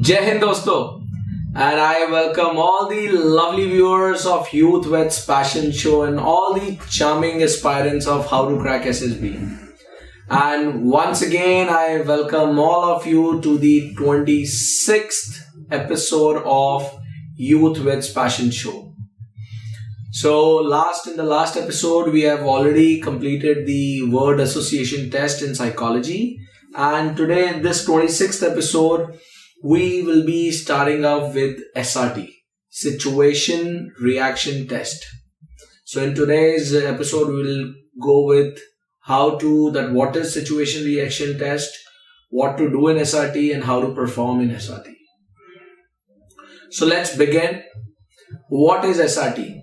Jai Hind dosto, and I welcome all the lovely viewers of Youth Weds Passion Show and all the charming aspirants of How to Crack SSB. And once again, I welcome all of you to the 26th episode of Youth Weds Passion Show. So in the last episode, we have already completed the word association test in psychology. And today in this 26th episode, we will be starting off with SRT, Situation Reaction Test. So in today's episode, we will go with what is Situation Reaction Test, what to do in SRT and how to perform in SRT. So let's begin. What is SRT?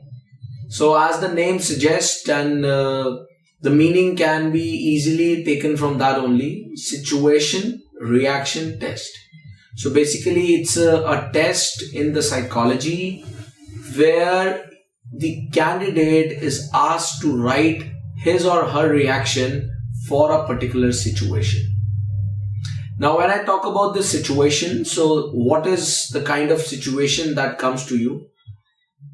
So as the name suggests, and the meaning can be easily taken from that only, Situation Reaction Test. So basically it's a test in the psychology where the candidate is asked to write his or her reaction for a particular situation. Now when I talk about this situation, so what is the kind of situation that comes to you?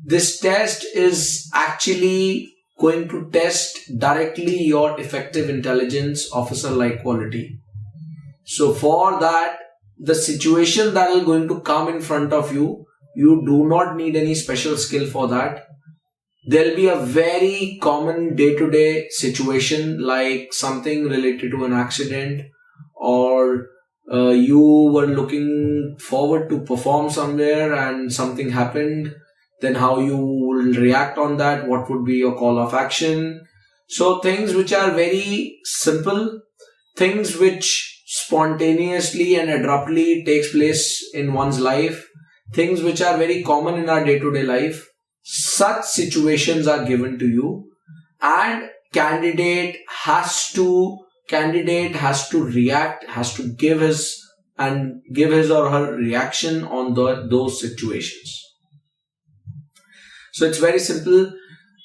This test is actually going to test directly your effective intelligence officer-like quality. So for that, the situation that is going to come in front of you, you do not need any special skill for that. There'll be a very common day-to-day situation like something related to an accident, or you were looking forward to perform somewhere and something happened. Then how you will react on that, what would be your call of action. So things which are very simple, things which spontaneously and abruptly takes place in one's life, things which are very common in our day-to-day life, such situations are given to you, and candidate has to react, has to give his or her reaction on those situations. So it's very simple.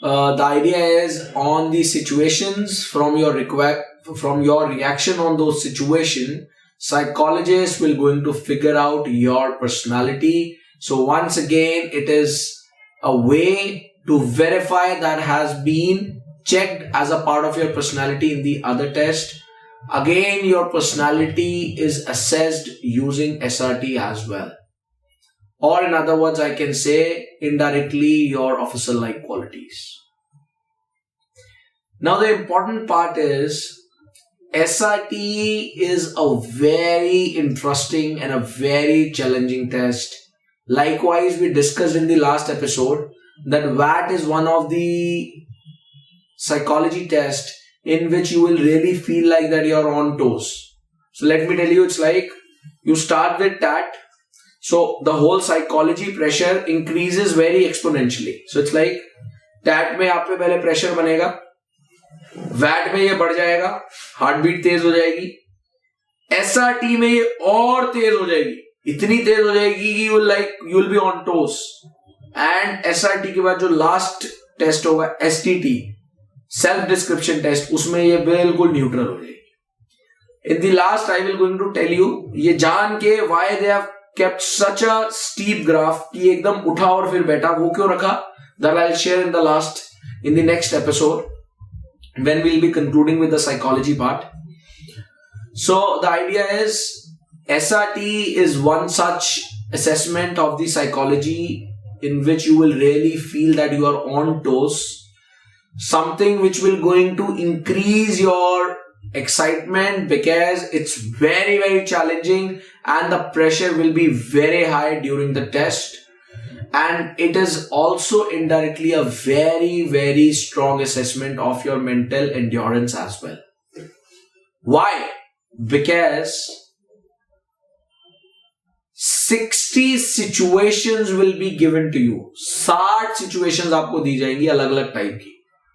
The idea is on the situations, from your reaction on those situations, psychologists will going to figure out your personality. So once again, it is a way to verify that has been checked as a part of your personality in the other test. Again, your personality is assessed using SRT as well. Or in other words, I can say indirectly your officer-like qualities. Now the important part is SRT is a very interesting and a very challenging test. Likewise, we discussed in the last episode that WAT is one of the psychology tests in which you will really feel like that you're on toes. So let me tell you, it's like you start with TAT. So the whole psychology pressure increases very exponentially. So it's like TAT में आप पे पहले pressure बनेगा, VAT में ये बढ़ जाएगा, heart beat तेज हो जाएगी, SRT में ये और तेज हो जाएगी, इतनी तेज हो जाएगी कि you will be on toes. And SRT के बाद जो last test होगा STT, self description test, उसमें ये बिल्कुल न्यूट्रल हो जाएगी. In the last I will going to tell you ये जान के why they have kept such a steep graph कि एकदम उठा और फिर बैठा, वो क्यों रखा, that I'll share in the next episode when we'll be concluding with the psychology part. So the idea is SRT is one such assessment of the psychology in which you will really feel that you are on toes, something which will going to increase your excitement because it's very, very challenging and the pressure will be very high during the test. And it is also indirectly a very, very strong assessment of your mental endurance as well. Why? Because 60 situations will be given to you. 60 situations आपको दी जाएंगी अलग अलग type की,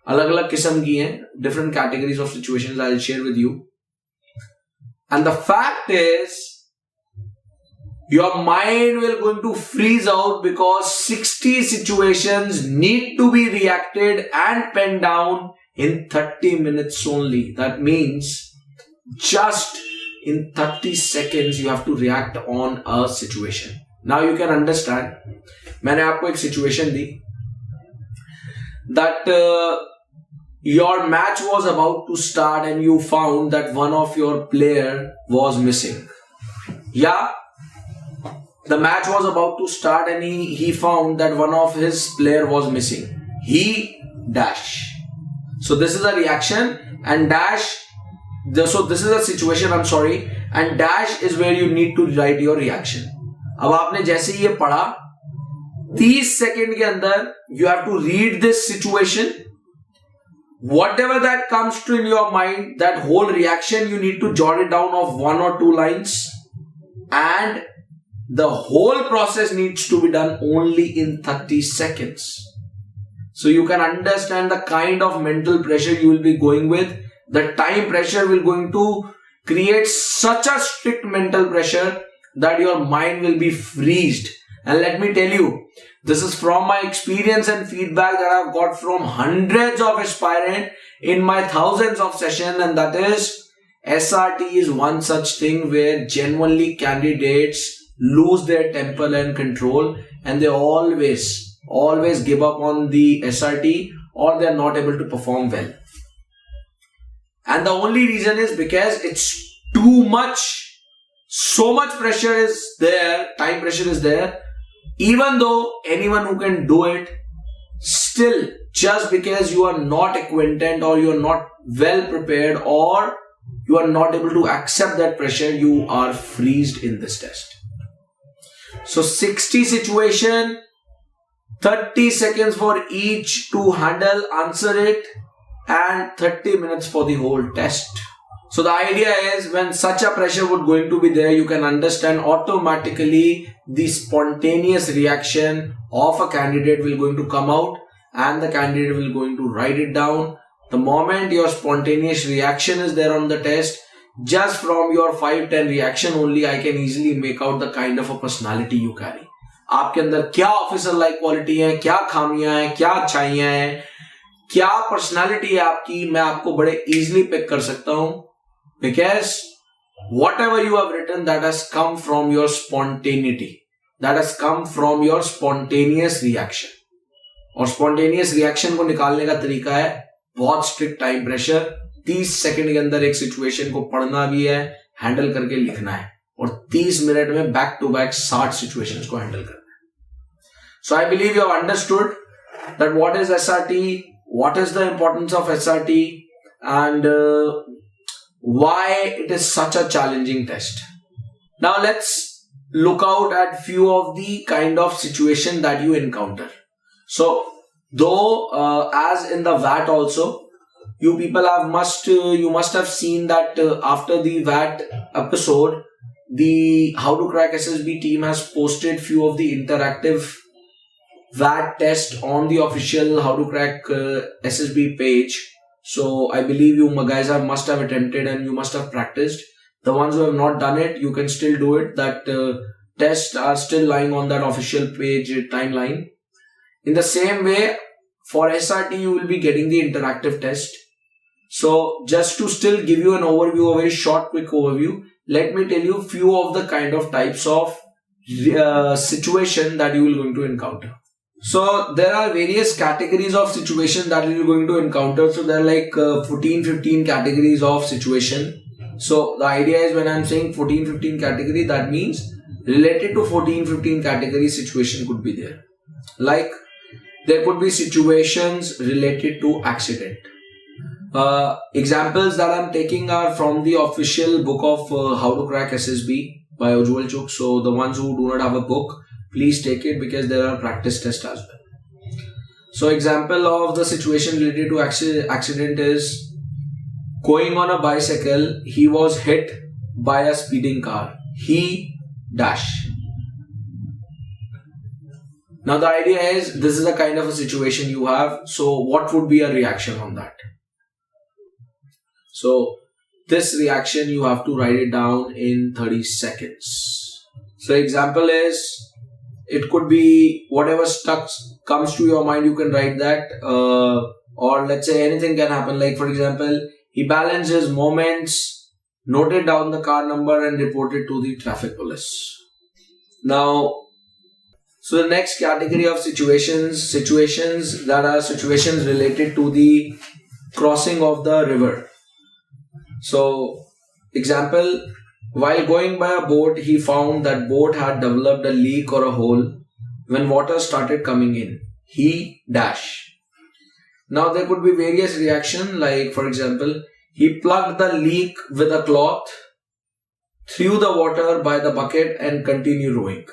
अलग अलग किस्म की हैं, different categories of situations I'll share with you. And the fact is, your mind will going to freeze out because 60 situations need to be reacted and penned down in 30 minutes only. That means just in 30 seconds you have to react on a situation. Now you can understand, मैंने आपको एक situation the that your match was about to start and you found that one of your player was missing. Yeah, the match was about to start and he found that one of his player was missing. He dash. So this is a reaction and dash. So this is a situation, I'm sorry, and dash is where you need to write your reaction. अब आपने जैसे ये पढ़ा 30 second के अंदर you have to read this situation. Whatever that comes to in your mind, that whole reaction you need to jot it down of 1 or 2 lines, and the whole process needs to be done only in 30 seconds. So you can understand the kind of mental pressure you will be going with. The time pressure will going to create such a strict mental pressure that your mind will be freezed. And let me tell you, this is from my experience and feedback that I've got from hundreds of aspirants in my thousands of sessions, and that is SRT is one such thing where genuinely candidates lose their temper and control, and they always give up on the SRT, or they are not able to perform well. And the only reason is because it's too much. So much pressure is there, time pressure is there. Even though anyone who can do it, still just because you are not acquainted or you are not well prepared or you are not able to accept that pressure, you are freezed in this test. So 60 situation, 30 seconds for each to handle, answer it, and 30 minutes for the whole test. So the idea is when such a pressure would going to be there, you can understand automatically the spontaneous reaction of a candidate will going to come out, and the candidate will going to write it down. The moment your spontaneous reaction is there on the test, just from your 5-10 reaction only, I can easily make out the kind of a personality you carry. आपके अंदर क्या officer like quality है, क्या खामियां हैं, क्या अच्छाइयां हैं, क्या पर्सनालिटी है आपकी, मैं आपको बड़े इजीली पिक कर सकता हूं. Because whatever you have written, that has come from your spontaneity. That has come from your spontaneous reaction. और spontaneous reaction को निकालने का तरीका है बहुत strict time pressure. 30 सेकंड के अंदर एक situation को पढ़ना भी है, हैंडल करके लिखना है, और 30 मिनट में बैक टू बैक 60 situations को हैंडल करना है. So I believe you have understood that what is SRT, what is the importance of SRT, and why it is such a challenging test. Now let's look out at few of the kind of situation that you encounter. So though as in the VAT also, you people you must have seen that after the VAT episode, the How to Crack SSB team has posted few of the interactive VAT test on the official How to Crack SSB page. So I believe you guys must have attempted and you must have practiced. The ones who have not done it, you can still do it. That tests are still lying on that official page timeline. In the same way, for SRT, you will be getting the interactive test. So just to still give you an overview, a very short, quick overview, let me tell you few of the kind of types of situation that you will going to encounter. So there are various categories of situation that you are going to encounter. So there are like 14-15 categories of situation. So the idea is when I am saying 14-15 category, that means related to 14-15 category situation could be there. Like there could be situations related to accident. Examples that I am taking are from the official book of How to Crack SSB by Ujjwal Chugh. So the ones who do not have a book, please take it because there are practice tests as well. So example of the situation related to accident is going on a bicycle, he was hit by a speeding car. He dash. Now the idea is this is a kind of a situation you have. So what would be a reaction on that? So this reaction you have to write it down in 30 seconds. So example is, it could be whatever comes to your mind, you can write that, or let's say anything can happen. Like for example, he balanced his moments noted down the car number and reported to the traffic police. Now, so the next category of situations that are situations related to the crossing of the river. So, example, while going by a boat, he found that boat had developed a leak or a hole when water started coming in. He dash. Now there could be various reactions, like for example, he plugged the leak with a cloth, threw the water by the bucket and continued rowing.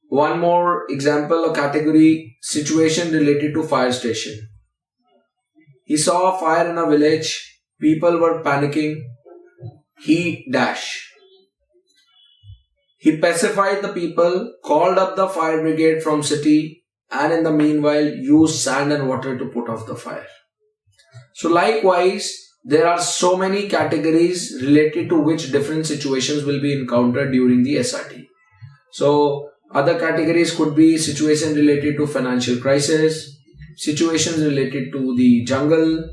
One more example or category, situation related to fire station. He saw a fire in a village, people were panicking, he dash. He pacified the people, called up the fire brigade from city, and in the meanwhile used sand and water to put off the fire. So likewise, there are so many categories related to which different situations will be encountered during the SRT. So other categories could be situation related to financial crisis, situations related to the jungle,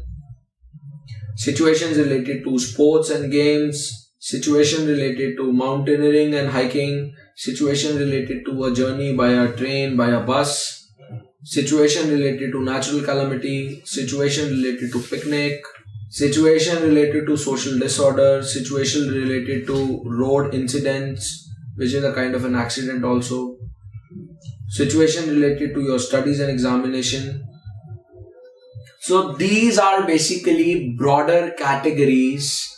situations related to sports and games, situation related to mountaineering and hiking, situation related to a journey by a train, by a bus, situation related to natural calamity, situation related to picnic, situation related to social disorder, situation related to road incidents, which is a kind of an accident also, situation related to your studies and examination. So these are basically broader categories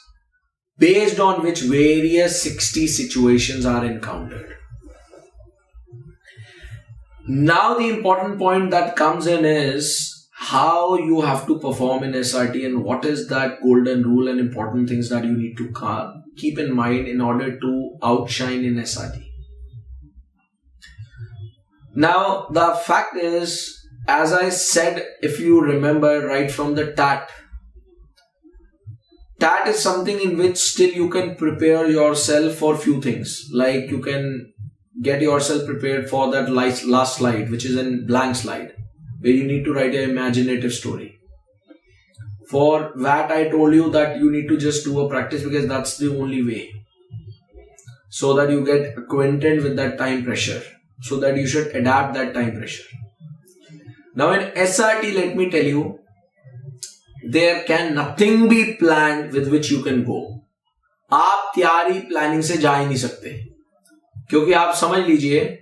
based on which various 60 situations are encountered. Now the important point that comes in is how you have to perform in SRT and what is that golden rule and important things that you need to keep in mind in order to outshine in SRT. Now the fact is, as I said, if you remember right from the TAT is something in which still you can prepare yourself for few things. Like you can get yourself prepared for that last slide, which is a blank slide, where you need to write an imaginative story. For that, I told you that you need to just do a practice because that's the only way. So that you get acquainted with that time pressure. So that you should adapt that time pressure. Now in SRT, let me tell you, there can nothing be planned with which you can go. आप तैयारी planning से जा ही नहीं सकते, क्योंकि आप समझ लीजिए,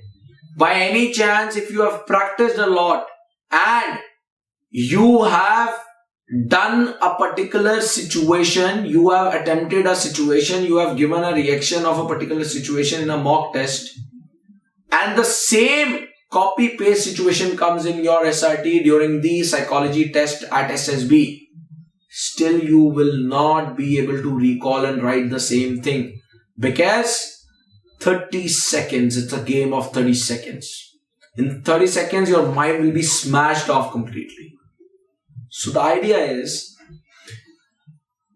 by any chance if you have practiced a lot and you have done a particular situation, you have attempted a situation, you have given a reaction of a particular situation in a mock test, and the same copy paste situation comes in your SRT during the psychology test at SSB, still you will not be able to recall and write the same thing, because 30 seconds, it's a game of 30 seconds. In 30 seconds, your mind will be smashed off completely. So the idea is,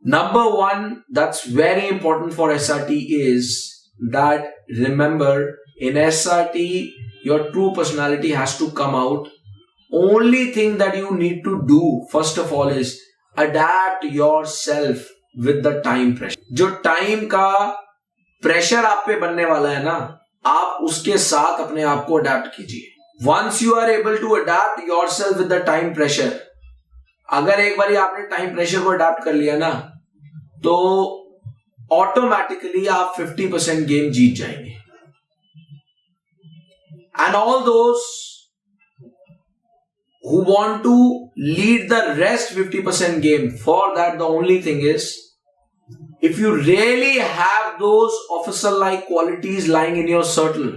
number one, that's very important for SRT is that remember, in SRT, your true personality has to come out. Only thing that you need to do, first of all, is adapt yourself with the time pressure. जो time का pressure आप पे बनने वाला है ना, आप उसके साथ अपने आप को adapt कीजिए. Once you are able to adapt yourself with the time pressure, अगर एक बारी आपने time pressure को adapt कर लिया ना, तो automatically आप 50% game जीत जाएंगे. And all those who want to lead the rest 50% game, for that the only thing is, if you really have those officer-like qualities lying in your circle,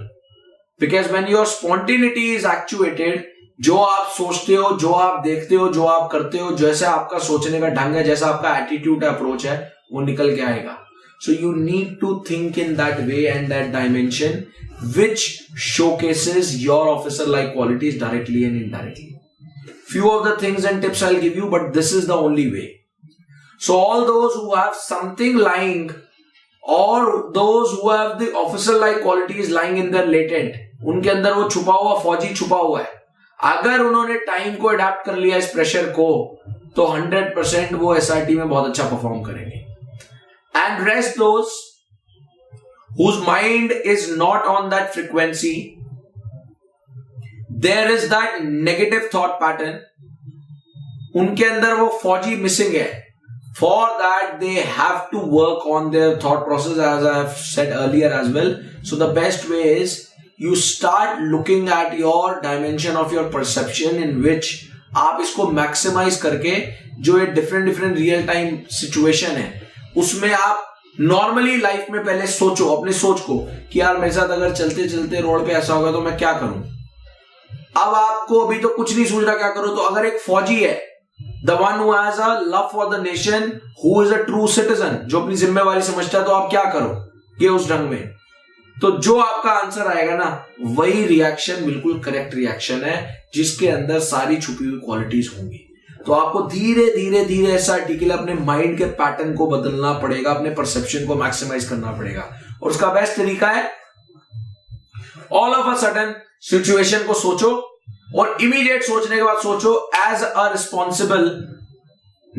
because when your spontaneity is actuated, जो आप सोचते हो, जो आप देखते हो, जो आप करते हो, जैसे आपका सोचने का ढंग है, जैसा आपका एटीट्यूड अप्रोच है, वो निकल के आएगा. So you need to think in that way and that dimension, which showcases your officer-like qualities directly and indirectly. Few of the things and tips I'll give you, but this is the only way. So all those who have something lying, or those who have the officer-like qualities lying in their latent, उनके अंदर वो छुपा हुआ फौजी छुपा हुआ है. अगर उन्होंने टाइम को अडेप्ट कर लिया इस प्रेशर को, तो 100% वो SRT में बहुत अच्छा परफॉर्म करेंगे. and rest those whose mind is not on that frequency. There is that negative thought pattern. उनके अंदर वो फौजी मिसिंग है. For that they have to work on their thought process, as I have said earlier as well. So the best way is you start looking at your dimension of your perception in which आप इसको maximise करके जो ये different real time situation है उसमें आप normally life में पहले सोचो अपनी सोच को कि यार मेरे साथ अगर चलते चलते रोड पे ऐसा होगा तो मैं क्या करूं. अब आपको अभी तो कुछ नहीं सोच रहा क्या करो. तो अगर एक फौजी है, the one who has a love for the nation, who is a true citizen, जो अपनी जिम्मेवारी समझता है, तो आप क्या करो ये उस ढंग में. तो जो आपका आंसर आएगा ना वही रिएक्शन बिल्कुल करेक्ट रिएक्शन है जिसके अंदर सारी छुपी हुई क्वालिटीज होंगी. तो आपको धीरे धीरे धीरे SRT के लिए अपने माइंड के पैटर्न को बदलना पड़ेगा, अपने परसेप्शन को मैक्सिमाइज करना पड़ेगा. और उसका बेस्ट तरीका है all of a sudden situation को सोचो और इमीडिएट सोचने के बाद सोचो as a responsible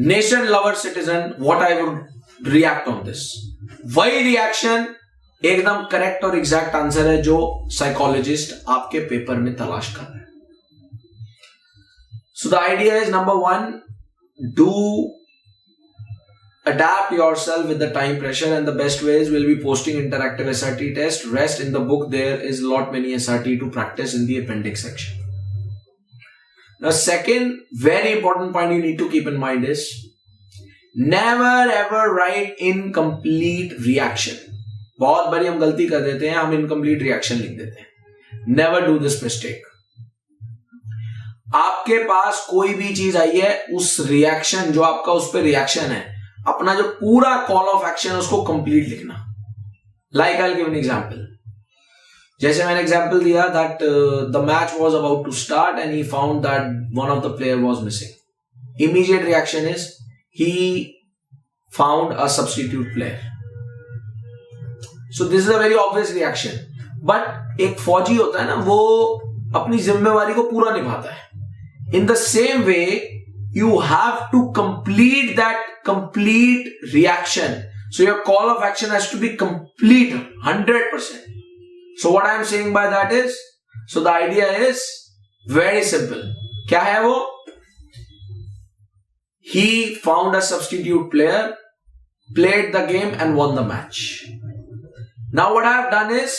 nation lover citizen what I would react on this. वही रिएक्शन एकदम करेक्ट और एग्जैक्ट आंसर है जो साइकोलॉजिस्ट आपके पेपर में तलाश कर रहे हैं. So the idea is, number one, do adapt yourself with the time pressure, and the best ways will be posting interactive SRT test. Rest in the book, there is lot many SRT to practice in the appendix section. The second very important point you need to keep in mind is never ever write incomplete reaction. बहुत बड़ी हम गलती कर देते हैं, हम incomplete reaction लिख देते हैं. Never do this mistake. आपके पास कोई भी चीज आई है, उस रिएक्शन जो आपका उस पर रिएक्शन है, अपना जो पूरा कॉल ऑफ एक्शन है उसको कंप्लीट लिखना. Like I will give an example. जैसे मैंने एग्जांपल दिया that the match was about to start and he found that one of the player was missing. Immediate reaction is he found a substitute player. So this is a very obvious reaction. But एक फौजी होता है ना, वो अपनी जिम्मेवारी को पूरा निभाता है. In the same way, you have to complete that complete reaction. So your call of action has to be complete 100%. So what I am saying by that is, so the idea is very simple. क्या है वो? He found a substitute player, played the game and won the match. Now what I have done is,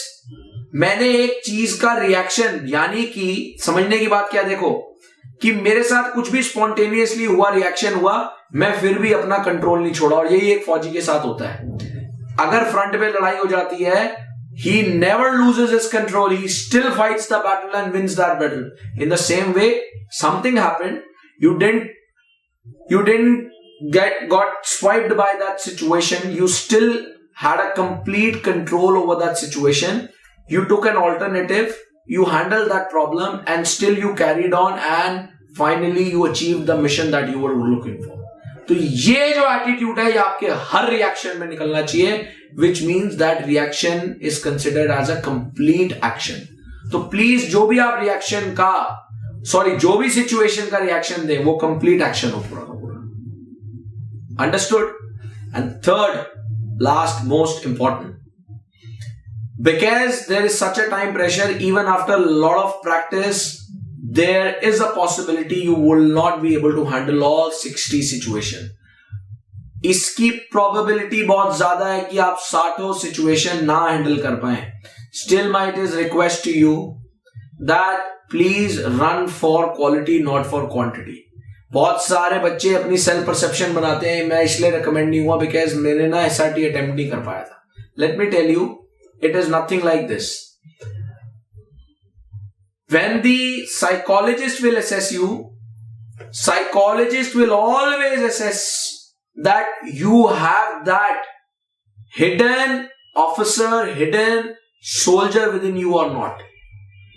मैंने एक चीज का reaction, यानी कि समझने की बात क्या, देखो कि मेरे साथ कुछ भी स्पॉन्टेनियसली हुआ, रिएक्शन हुआ, मैं फिर भी अपना कंट्रोल नहीं छोड़ा. और यही एक फौजी के साथ होता है. अगर फ्रंट पे लड़ाई हो जाती है, he never loses his control, he still fights the battle and wins that battle. In the same way, something happened, you didn't got swiped by that situation, you still had a complete control over that situation. You took an alternative, you handled that problem and still you carried on and finally you achieved the mission that you were looking for. तो ये जो attitude है ये आपके हर reaction में निकलना चाहिए, which means that reaction is considered as a complete action. तो प्लीज जो भी आप रिएक्शन का जो भी सिचुएशन का रिएक्शन दे वो कंप्लीट एक्शन हो पूरा का पूरा. Understood. And third last most important, because there is such a time pressure, even after a lot of practice there is a possibility you will not be able to handle all 60 situation. इसकी probability बहुत ज्यादा है कि आप 60 situation ना handle कर पाए. Still my it is request to you that please run for quality not for quantity. बहुत सारे बच्चे अपनी सेल्फ परसेप्शन बनाते हैं, मैं इसलिए रिकमेंड नहीं हुआ बिकॉज मैंने ना SRT अटेम्प्ट नहीं कर पाया था. Let me tell you, it is nothing like this. When the psychologist will assess you, psychologist will always assess that you have that hidden officer, hidden soldier within you or not.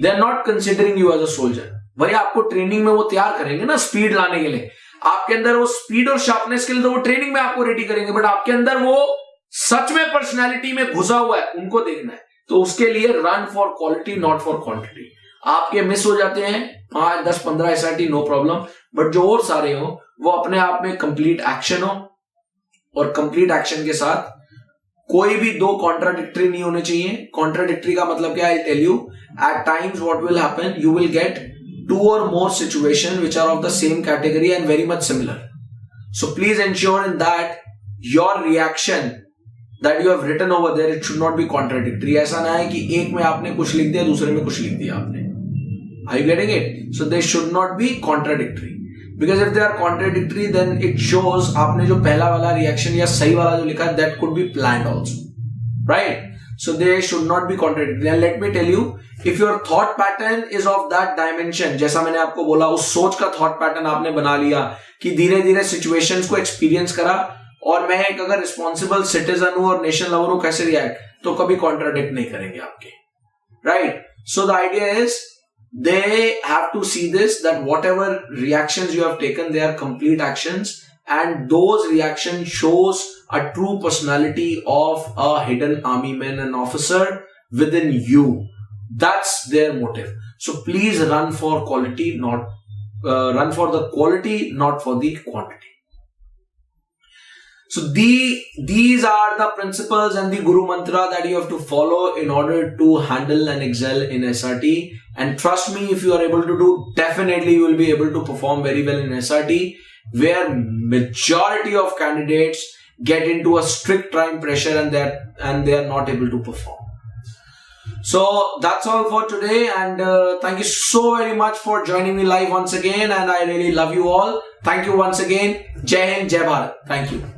They are not considering you as a soldier. भाई आपको training में वो तैयार करेंगे ना speed लाने के लिए, आपके अंदर वो स्पीड और शार्पनेस के लिए तो वो ट्रेनिंग में आपको रेडी करेंगे, बट आपके अंदर वो सच में पर्सनैलिटी में घुसा हुआ है, उनको देखना है. तो उसके लिए run for quality not for quantity. आपके मिस हो जाते हैं 5, 10, 15 SRT नो प्रॉब्लम, बट जो और सारे हो वो अपने आप में कंप्लीट एक्शन हो और कंप्लीट एक्शन के साथ कोई भी दो कॉन्ट्राडिक्टरी नहीं होने चाहिए. कॉन्ट्राडिक्टरी का मतलब क्या? I tell you. At times what will happen, you will get two or more situations which are of the same category and very much similar. So please ensure in that your reaction that you have written over there, it should not be contradictory. ऐसा ना है कि एक में आपने कुछ लिख दिया, दूसरे में कुछ लिख दिया आपने. Are you getting it? So they should not be contradictory. Because if they are contradictory, then it shows आपने जो पहला वाला reaction या सही वाला जो लिखा, that could be planned also, right? So they should not be contradictory. And let me tell you, if your thought pattern is of that dimension, जैसा मैंने आपको बोला, उस सोच का thought pattern आपने बना लिया कि धीरे धीरे situations को experience करा और मैं एक अगर responsible citizen हूं और nation lover हूं, कैसे react, तो कभी contradict नहीं करेंगे आपके, right? So the idea is they have to see this, that whatever reactions you have taken, they are complete actions, and those reactions shows a true personality of a hidden army man and officer within you. That's their motive. So please run for quality, not run for the quality, not for the quantity. So these are the principles and the Guru Mantra that you have to follow in order to handle and excel in SRT. And trust me, if you are able to do, definitely you will be able to perform very well in SRT, where majority of candidates get into a strict time pressure and they are not able to perform. So that's all for today, and thank you so very much for joining me live once again, and I really love you all. Thank you once again. Jai Hind, Jai Bharat. Thank you.